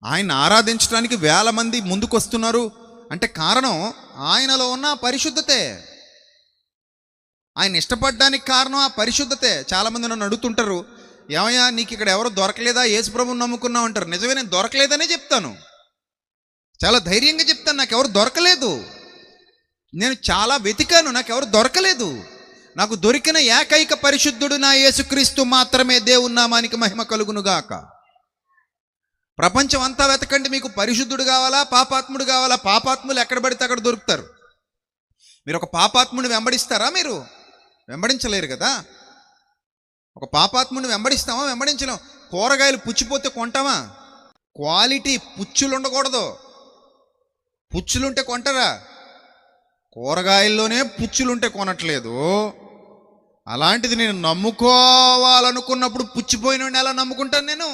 ఆయన ఆరాధించడానికి వేల మంది ముందుకొస్తున్నారు అంటే కారణం ఆయనలో ఉన్న పరిశుద్ధతే. ఆయన ఇష్టపడడానికి కారణం ఆ పరిశుద్ధతే. చాలామంది నన్ను అడుగుతుంటారు, ఏమయ్యా నీకు ఇక్కడ ఎవరు దొరకలేదా, యేసుప్రభుని నమ్ముకున్నావు అంటారు. నిజమే, నేను దొరకలేదనే చెప్తాను, చాలా ధైర్యంగా చెప్తాను. నాకు ఎవరు దొరకలేదు, నేను చాలా వెతికాను, నాకు ఎవరు దొరకలేదు. నాకు దొరికిన ఏకైక పరిశుద్ధుడు నా యేసుక్రీస్తు మాత్రమే. దేవుని నామానికి మహిమ కలుగునుగాక. ప్రపంచం అంతా వెతకండి, మీకు పరిశుద్ధుడు కావాలా, పాపాత్ముడు కావాలా? పాపాత్ములు ఎక్కడ పడితే అక్కడ దొరుకుతారు. మీరు ఒక పాపాత్ముడిని వెంబడిస్తారా? మీరు వెంబడించలేరు కదా. ఒక పాపాత్ముడిని వెంబడిస్తామా? వెంబడించలేం. కూరగాయలు పుచ్చిపోతే కొంటామా? క్వాలిటీ పుచ్చులు ఉండకూడదు. పుచ్చులుంటే కొంటారా? కూరగాయల్లోనే పుచ్చులుంటే కొనట్లేదు. అలాంటిది నేను నమ్ముకోవాలనుకున్నప్పుడు పుచ్చిపోయిన ఎలా నమ్ముకుంటాను నేను?